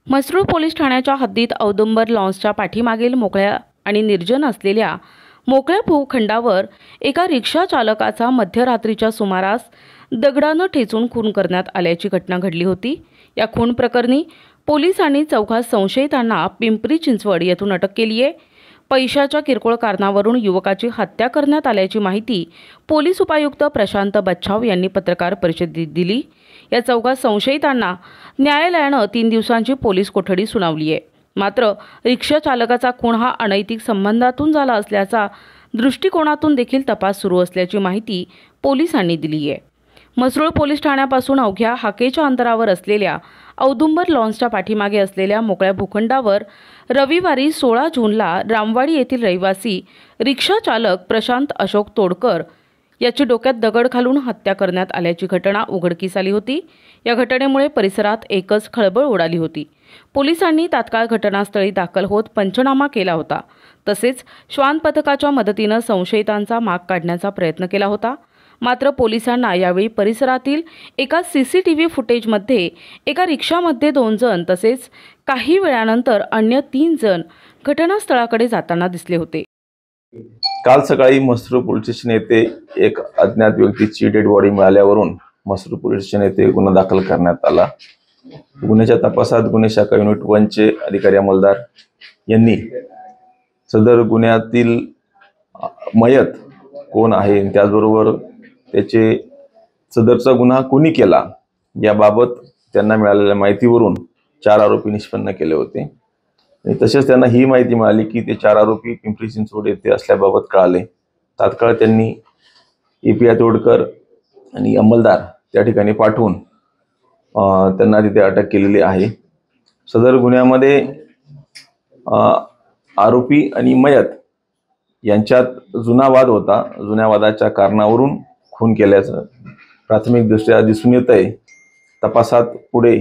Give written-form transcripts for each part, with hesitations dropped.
Mhasrul police ठाण्याच्या हद्दीत औदुंबर लॉन्सच्या पाठीमागील मोकळ्या आणि निर्जन असलेल्या मोकळ्या भूखंडावर एका रिक्षा चालकाचा मध्यरात्रीच्या सुमारास दगडाने ठेचून खून करण्यात आल्याची घटना घडली होती। या खून प्रकरणी पोलिसांनी चौघा संशयितांना पिंपरी चिंचवड येथून अटक केली आहे। पैशाच्या किरकोळ कारणावरून युवकाची हत्या करण्यात आल्याची माहिती पोलीस उपायुक्त प्रशांत बच्छाव यांनी पत्रकार परिषदेत दिली। या चौघा संशयितांना न्यायालयाने 3 दिवसांची पोलीस कोठडी सुनावली आहे। मात्र रिक्षा चालकाचा खून हा अनैतिक संबंधातून झाला असल्याचा दृष्टिकोनातून देखील तपास सुरू असल्याची माहिती पोलिसांनी दिली आहे। म्हसरूळ पोलीस ठाण्यापासून अवघ्या हाकेच्या अंतरावर असलेल्या औदुंबर लॉन्सच्या पाठीमागे असलेल्या मोकळ्या भूखंडावर रविवारी 16 जूनला रामवाडी येथील रहिवासी रिक्षा चालक प्रशांत अशोक तोडकर याची डोक्यात दगड घालून हत्या करण्यात आल्याची घटना उघडकीस आली होती। या घटनेमुळे परिसरात एकच खळबळ उडाली होती। पोलिसांनी तात्काळ घटनास्थळी दाखल होत पंचनामा केला होता। तसेच श्वान पथकाच्या मदतीने संशयितांचा माग काढण्याचा प्रयत्न केला होता। मात्र पोलिसांना यावेळी परिसरातील एका सीसीटीव्ही फुटेजमध्ये एका रिक्षामध्ये 2 जण तसेच काही वेळानंतर अन्य 3 जण घटनास्थळाकडे जाताना दिसले होते। काल सकाळी म्हसरूळ पोलीस स्टेशन येथे एक अज्ञात व्यक्तीची डेड बॉडी मिळाल्यावरून म्हसरूळ पोलीस स्टेशन येथे गुन्हा दाखल करण्यात आला। गुन्ह्याच्या तपासात गुन्हे शाखा युनिट 1 चे अधिकारी अंमलदार यांनी सदर गुन्ह्यातील मयत कोण आहे त्याचबरोबर त्याचे सदरचा गुन्हा कोणी केला याबाबत त्यांना मिळालेल्या माहितीवरून 4 आरोपी निष्पन्न केले होते। आणि तसेच त्यांना ही माहिती मिळाली की ते 4 आरोपी पिंपरी चिंचवड येथे असल्याबाबत कळाले। तात्काळ त्यांनी एपीआय तोडकर आणि अंमलदार त्या ठिकाणी पाठवून त्यांना तिथे अटक केलेली आहे। सदर गुन्ह्यामध्ये आरोपी आणि मयत यांच्यात जुना वाद होता। जुन्या वादाच्या कारणावरून खून केल्याचं प्राथमिकदृष्ट्या दिसून येत आहे। तपासात पुढे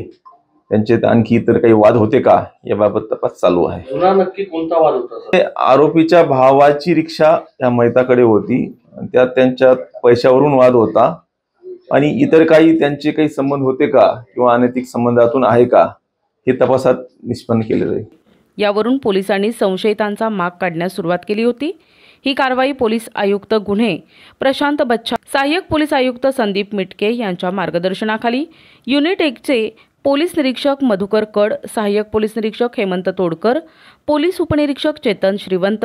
त्यांचे आणखी इतर काही वाद होते का याबाबत तपास चालू आहे। जुना नक्की कोणता वाद होता? आरोपीच्या भावाची रिक्षा या मयताकडे होती, त्यात त्यांच्या पैशावरून वाद होता आणि इतर काही त्यांचे काही संबंध होते का किंवा अनैतिक संबंधातून आहे का हे तपासात निष्पन्न केले जाईल। यावरून पोलिसांनी संशयितांचा माग काढण्यास सुरुवात केली होती। ही कारवाई पोलीस आयुक्त गुन्हे प्रशांत बच्छाव, सहाय्यक पोलीस आयुक्त संदीप मिटके यांच्या मार्गदर्शनाखाली युनिट 1 चे पोलीस निरीक्षक मधुकर कड, सहाय्यक पोलीस निरीक्षक हेमंत तोडकर, पोलीस उपनिरीक्षक चेतन श्रीवंत,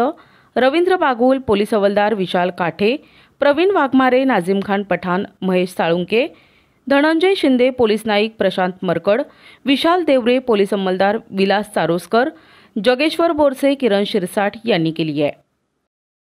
रवींद्र बागुल, पोलीस हवालदार विशाल काठे, प्रवीण वाघमारे, नाझीम खान पठाण, महेश साळुंके, धनंजय शिंदे, पोलीस नाईक प्रशांत मरकड, विशाल देवरे, पोलीस अंमलदार विलास चारोस्कर, जगेश्वर बोरसे, किरण शिरसाट यांनी केली आहे।